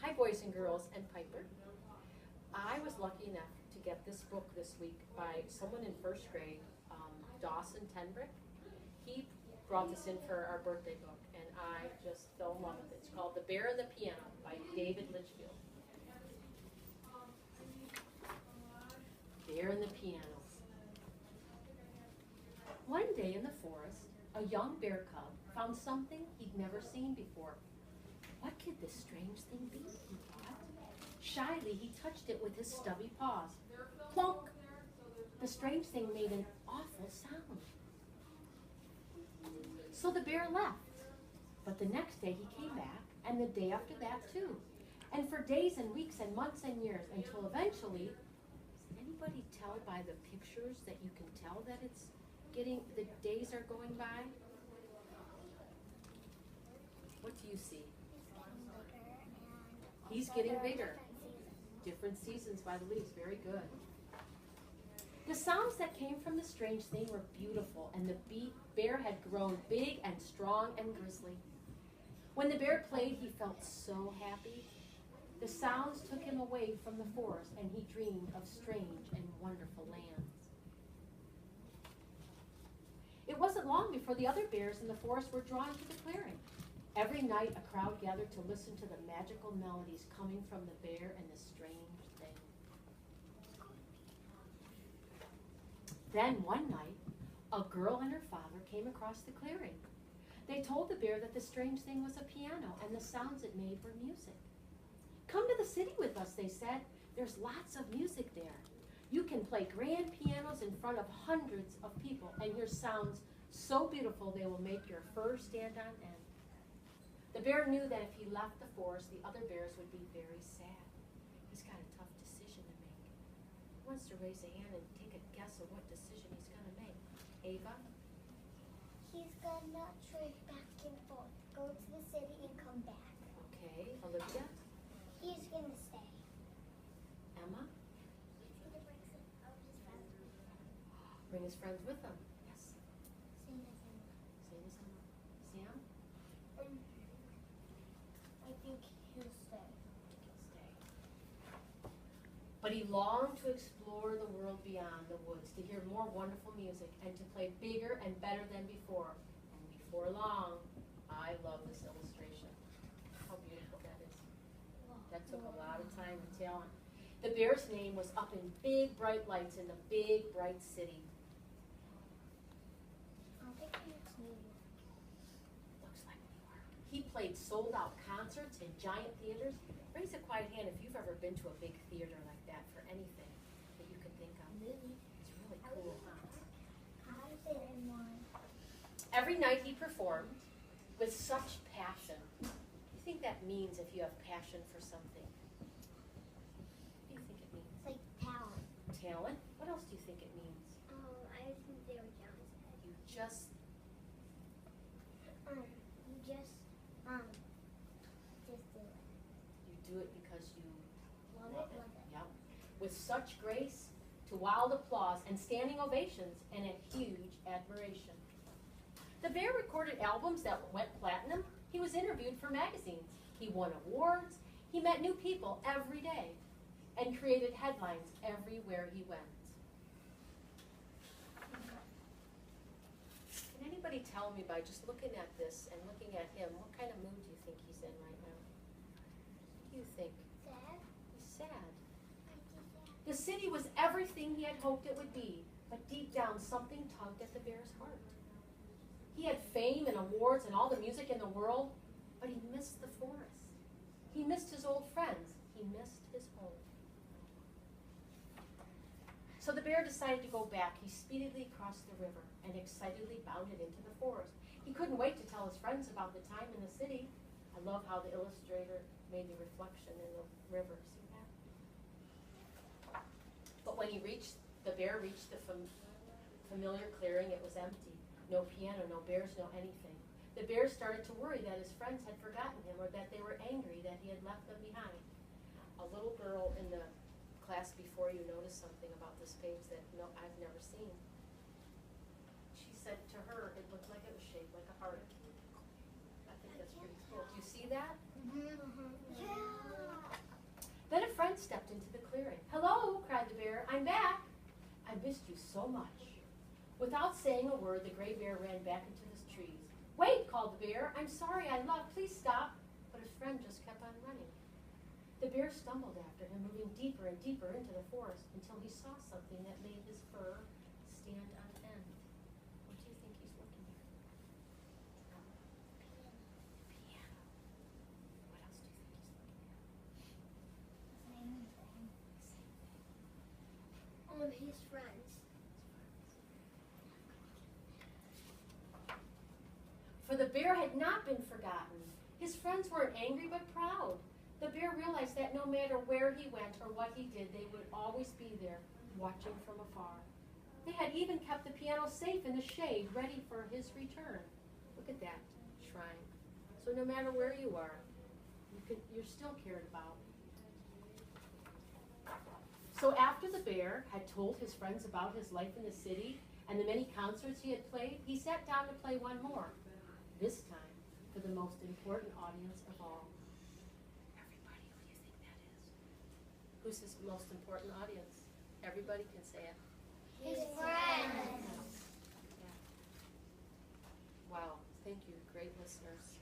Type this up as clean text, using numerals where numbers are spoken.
Hi, boys and girls, and Piper. I was lucky enough to get this book this week by someone in first grade, Dawson Tenbrick. He brought this in for our birthday book, and I just fell in love with it. It's called The Bear and the Piano by David Litchfield. Bear and the Piano. One day in the forest, a young bear cub found something he'd never seen before. What could this strange thing be, he thought. Shyly, he touched it with his stubby paws. Plunk! The strange thing made an awful sound. So the bear left. But the next day he came back, and the day after that too. And for days and weeks and months and years, until eventually, does anybody tell by the pictures that you can tell that the days are going by? What do you see? He's getting bigger. Different seasons by the leaves. Very good. The sounds that came from the strange thing were beautiful, and the bear had grown big and strong and grisly. When the bear played, he felt so happy. The sounds took him away from the forest, and he dreamed of strange and wonderful lands. It wasn't long before the other bears in the forest were drawn to the clearing. Every night, a crowd gathered to listen to the magical melodies coming from the bear and the strange thing. Then one night, a girl and her father came across the clearing. They told the bear that the strange thing was a piano, and the sounds it made were music. Come to the city with us, they said. There's lots of music there. You can play grand pianos in front of hundreds of people, and hear sounds so beautiful they will make your fur stand on end. The bear knew that if he left the forest, the other bears would be very sad. He's got a tough decision to make. Who wants to raise a hand and take a guess of what decision he's going to make? Ava? He's gonna trade back and forth, go to the city and come back. Okay. Olivia? He's gonna stay. Emma? He's gonna bring some of his friends with him. Bring his friends with him. Yes. Same as him. Same as Emma. Sam? I think he'll stay. He'll stay. But he longed to explore the world beyond the woods, to hear more wonderful music, and to play bigger and better than before. And before long, I love this illustration. How beautiful that is. That took a lot of time and talent. The bear's name was up in big, bright lights in the big, bright city. I think it's New York. Looks like New York. He played sold-out concerts in giant theaters. Raise a quiet hand if you've ever been to a big theater like that for anything that you can think of. Movie. It's really cool, huh? I've been in one. Every night he performed with such passion. What do you think that means if you have passion for something? What do you think it means? It's like talent. Talent? What else do you think it means? I think they were John's. You just, You just do it. you do it because you Love love it. it. Yep. With such grace, to wild applause and standing ovations and a huge admiration. The bear recorded albums that went platinum. He was interviewed for magazines. He won awards. He met new people every day and created headlines everywhere he went. Can anybody tell me by just looking at this and looking at him, what kind of mood do you think he's in right now? What do you think? Sad? He's sad. I think that. The city was everything he had hoped it would be, but deep down something tugged at the bear's heart. He had fame and awards and all the music in the world, but he missed the forest. He missed his old friends. He missed his home. So the bear decided to go back. He speedily crossed the river and excitedly bounded into the forest. He couldn't wait to tell his friends about the time in the city. I love how the illustrator made the reflection in the river. See that? But when the bear reached the familiar clearing, it was empty. No piano, no bears, no anything. The bear started to worry that his friends had forgotten him or that they were angry that he had left them behind. A little girl in the class before you noticed something about this page that I've never seen. She said to her it looked like it was shaped like a heart. I think that's pretty cool. Do you see that? Yeah. friend stepped into the clearing. "Hello," cried the bear, "I'm back. I missed you so much." Without saying a word, the gray bear ran back into the trees. "Wait," called the bear. "I'm sorry, I left. Please stop." But his friend just kept on running. The bear stumbled after him, moving deeper and deeper into the forest until he saw something that made his fur stand on end. What do you think he's looking at? Piano. What else do you think he's looking at? His friends. For the bear had not been forgotten. His friends weren't angry but proud. The bear realized that no matter where he went or what he did, they would always be there, watching from afar. They had even kept the piano safe in the shade, ready for his return. Look at that shrine. So no matter where you are, you're still cared about. So after the bear had told his friends about his life in the city and the many concerts he had played, he sat down to play one more, this time for the most important audience of all. Everybody, who do you think that is? Who's his most important audience? Everybody can say it. His friends. Yeah. Wow, thank you, great listeners.